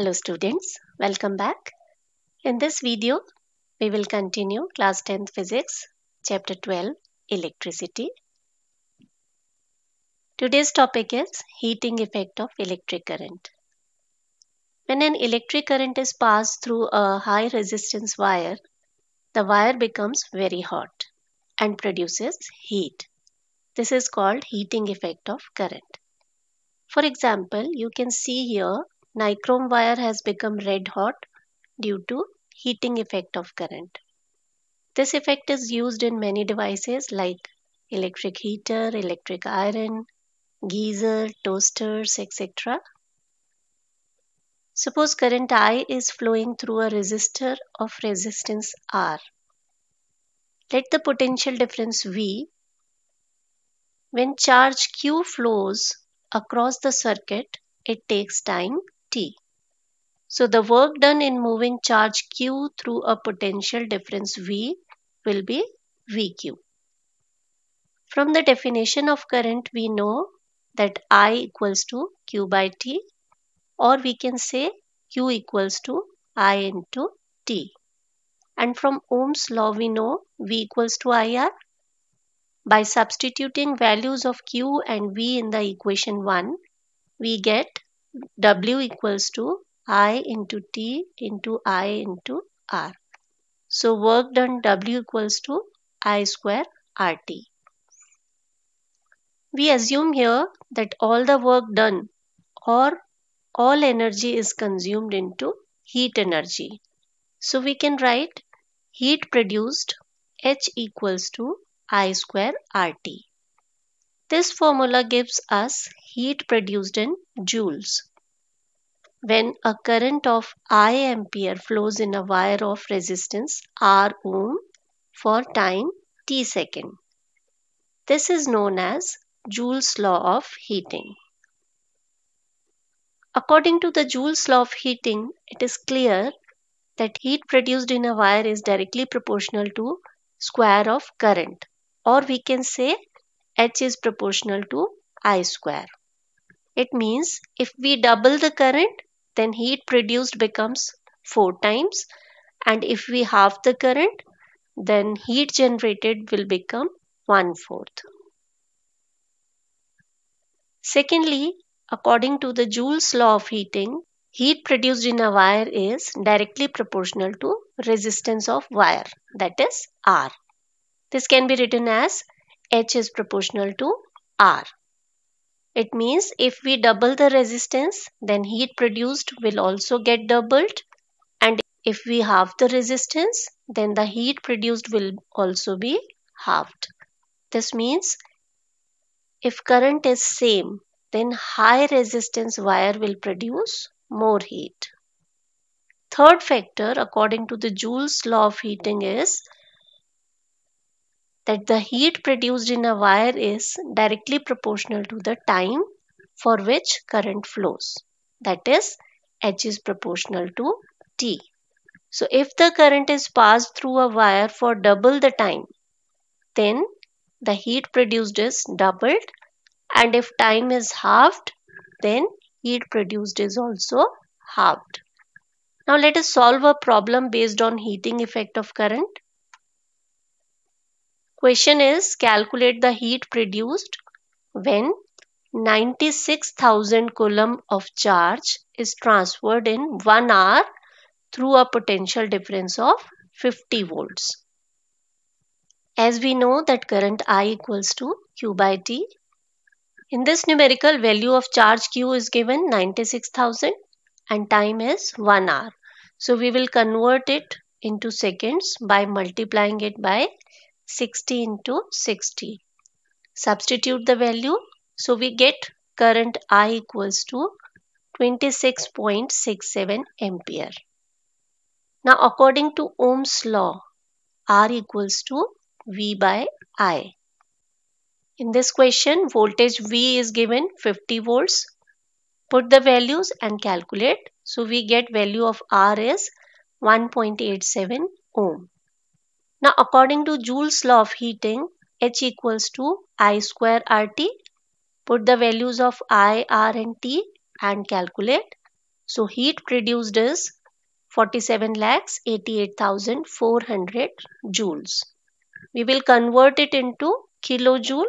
Hello students, welcome back. In this video, we will continue class 10th physics, chapter 12, electricity. Today's topic is heating effect of electric current. When an electric current is passed through a high resistance wire, the wire becomes very hot and produces heat. This is called heating effect of current. For example, you can see here nichrome wire has become red hot due to heating effect of current. This effect is used in many devices like electric heater, electric iron, geyser, toasters, etc. Suppose current I is flowing through a resistor of resistance R. Let the potential difference V. When charge Q flows across the circuit, it takes time T. So the work done in moving charge Q through a potential difference V will be VQ. From the definition of current, we know that I equals to Q by T, or we can say Q equals to I into T. And from Ohm's law, we know V equals to IR. By substituting values of Q and V in the equation 1, we get W equals to I into T into I into R. So work done W equals to I square RT. We assume here that all the work done or all energy is consumed into heat energy. So we can write heat produced H equals to I square RT. This formula gives us heat produced in joules. When a current of I ampere flows in a wire of resistance R ohm for time T second. This is known as Joule's law of heating. According to the Joule's law of heating, it is clear that heat produced in a wire is directly proportional to square of current, or we can say H is proportional to I square. It means if we double the current, then heat produced becomes 4 times, and if we halve the current, then heat generated will become 1/4. Secondly, according to the Joule's law of heating, heat produced in a wire is directly proportional to resistance of wire, that is R. This can be written as H is proportional to R. It means if we double the resistance, then heat produced will also get doubled, and if we halve the resistance, then the heat produced will also be halved. This means if current is same, then high resistance wire will produce more heat. Third factor, according to the Joule's law of heating, is that the heat produced in a wire is directly proportional to the time for which current flows. That is, H is proportional to T. So if the current is passed through a wire for double the time, then the heat produced is doubled, and if time is halved, then heat produced is also halved. Now let us solve a problem based on heating effect of current. Question is, calculate the heat produced when 96,000 coulomb of charge is transferred in 1 hour through a potential difference of 50 volts. As we know that current I equals to Q by T. In this numerical, value of charge Q is given 96,000 and time is 1 hour. So we will convert it into seconds by multiplying it by 60 into 60. Substitute the value. So we get current I equals to 26.67 ampere. Now according to Ohm's law, R equals to V by I. In this question, voltage V is given 50 volts. Put the values and calculate. So we get value of R is 1.87 ohm. Now according to Joule's law of heating, H equals to I square RT. Put the values of I, R and T and calculate. So heat produced is 47,88,400 joules. We will convert it into kilojoule.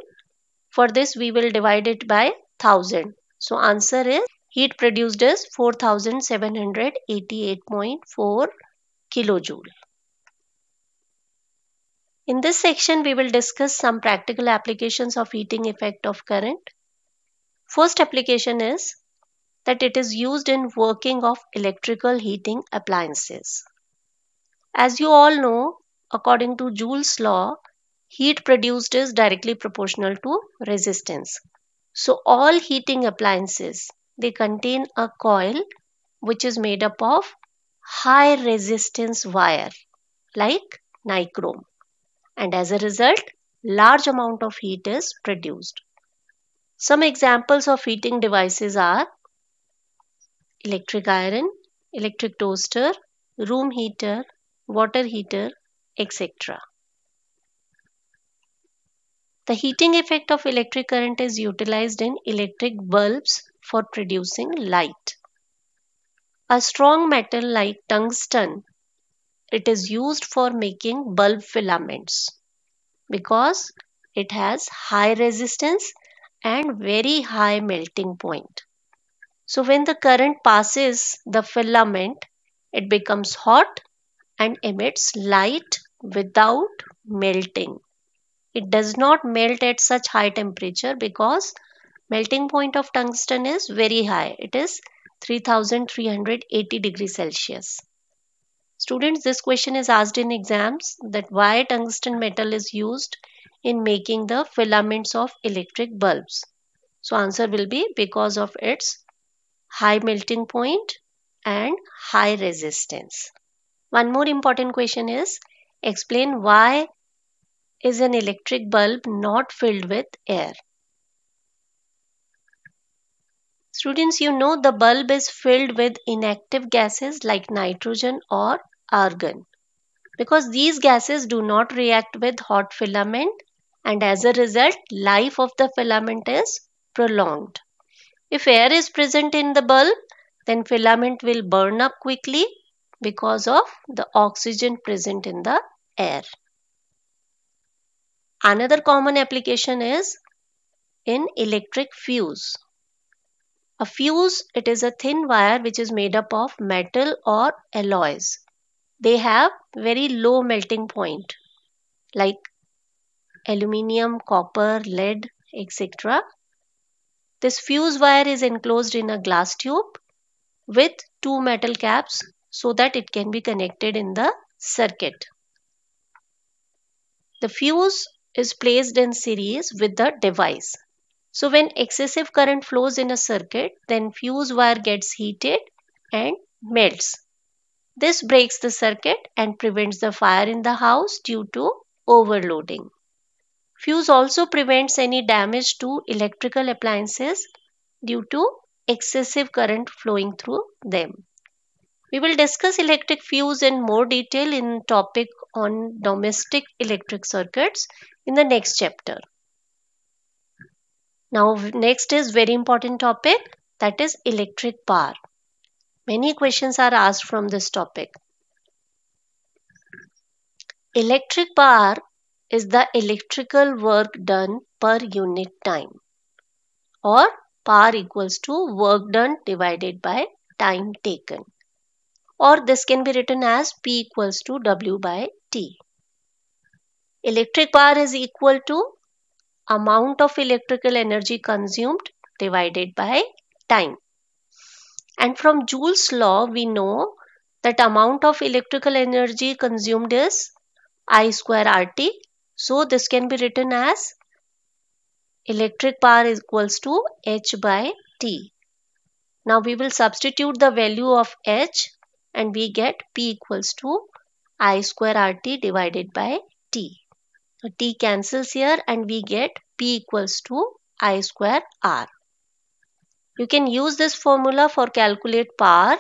For this we will divide it by 1000. So answer is heat produced is 4788.4 kilojoule. In this section we will discuss some practical applications of heating effect of current. First application is that it is used in working of electrical heating appliances. As you all know, according to Joule's law, heat produced is directly proportional to resistance. So all heating appliances, they contain a coil which is made up of high resistance wire like nichrome, and as a result large amount of heat is produced. Some examples of heating devices are electric iron, electric toaster, room heater, water heater, etc. The heating effect of electric current is utilized in electric bulbs for producing light. A strong metal like tungsten, it is used for making bulb filaments because it has high resistance and very high melting point. So when the current passes the filament, it becomes hot and emits light without melting. It does not melt at such high temperature because melting point of tungsten is very high. It is 3380 degrees Celsius. Students, this question is asked in exams that why tungsten metal is used in making the filaments of electric bulbs. So answer will be because of its high melting point and high resistance. One more important question is explain why is an electric bulb not filled with air. Students, you know the bulb is filled with inactive gases like nitrogen or argon because these gases do not react with hot filament, and as a result life of the filament is prolonged. If air is present in the bulb, then filament will burn up quickly because of the oxygen present in the air. Another common application is in electric fuse. A fuse, it is a thin wire which is made up of metal or alloys. They have very low melting point like aluminium, copper, lead, etc. This fuse wire is enclosed in a glass tube with two metal caps so that it can be connected in the circuit. The fuse is placed in series with the device. So when excessive current flows in a circuit, then fuse wire gets heated and melts. This breaks the circuit and prevents the fire in the house due to overloading. Fuse also prevents any damage to electrical appliances due to excessive current flowing through them. We will discuss electric fuse in more detail in topic on domestic electric circuits in the next chapter. Now next is very important topic, that is electric power. Many questions are asked from this topic. Electric power is the electrical work done per unit time, or power equals to work done divided by time taken, or this can be written as P equals to W by T. Electric power is equal to amount of electrical energy consumed divided by time. And from Joule's law we know that amount of electrical energy consumed is I square RT. So this can be written as electric power is equals to H by T. Now we will substitute the value of H and we get P equals to I square RT divided by T. So T cancels here and we get P equals to I square R. You can use this formula for calculate power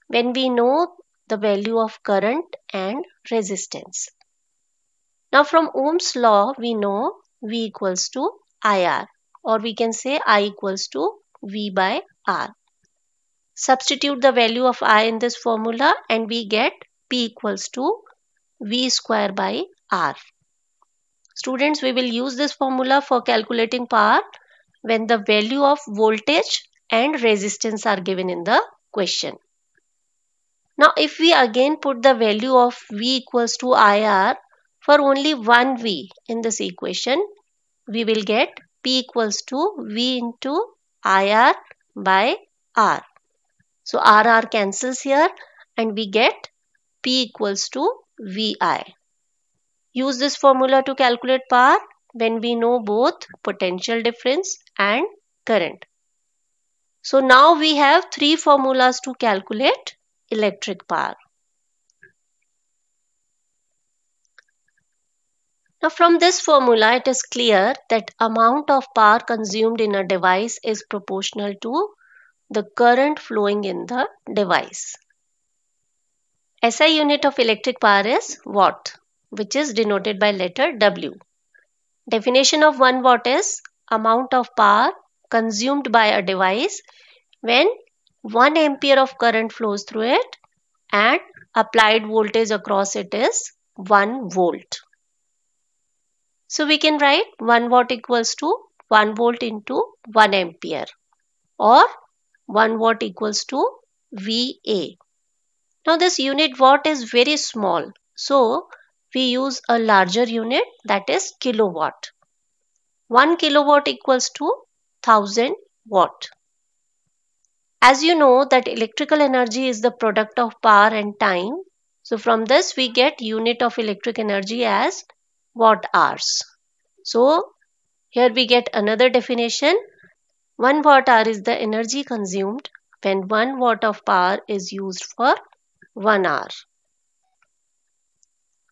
when we know the value of current and resistance. Now from Ohm's law we know V equals to IR, or we can say I equals to V by R. Substitute the value of I in this formula and we get P equals to V square by R. Students, we will use this formula for calculating power when the value of voltage and resistance are given in the question. Now, if we again put the value of V equals to IR for only one V in this equation, we will get P equals to V into IR by R. So, RR cancels here and we get P equals to VI. Use this formula to calculate power when we know both potential difference and current. So now we have three formulas to calculate electric power. Now from this formula it is clear that amount of power consumed in a device is proportional to the current flowing in the device. SI unit of electric power is watt, which is denoted by letter W. Definition of 1 watt is amount of power consumed by a device when 1 ampere of current flows through it and applied voltage across it is 1 volt. So we can write 1 watt equals to 1 volt into 1 ampere or 1 watt equals to VA. Now this unit watt is very small, so we use a larger unit, that is kilowatt. 1 kilowatt equals to 1000 watt. As you know that electrical energy is the product of power and time. So from this we get unit of electric energy as watt hours. So here we get another definition. 1 watt hour is the energy consumed when 1 watt of power is used for 1 hour.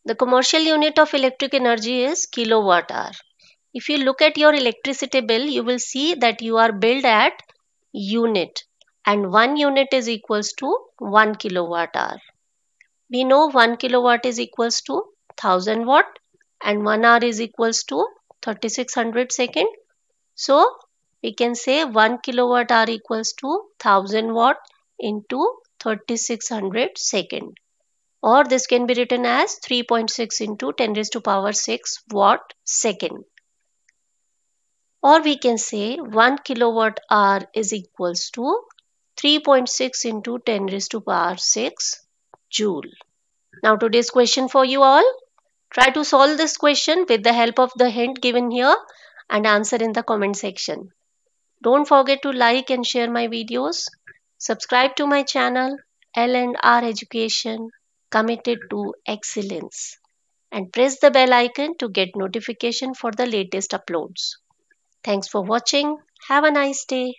The commercial unit of electric energy is kilowatt hour. If you look at your electricity bill, you will see that you are billed at unit and 1 unit is equals to 1 kilowatt hour. We know 1 kilowatt is equals to 1000 watt and 1 hour is equals to 3600 second. So we can say 1 kilowatt hour equals to 1000 watt into 3600 second. Or this can be written as 3.6 into 10 raised to power 6 watt second. Or we can say 1 kilowatt hour is equals to 3.6 into 10 raised to power 6 joule. Now today's question for you all. Try to solve this question with the help of the hint given here and answer in the comment section. Don't forget to like and share my videos. Subscribe to my channel L&R Education, committed to excellence, and press the bell icon to get notification for the latest uploads. Thanks for watching. Have a nice day.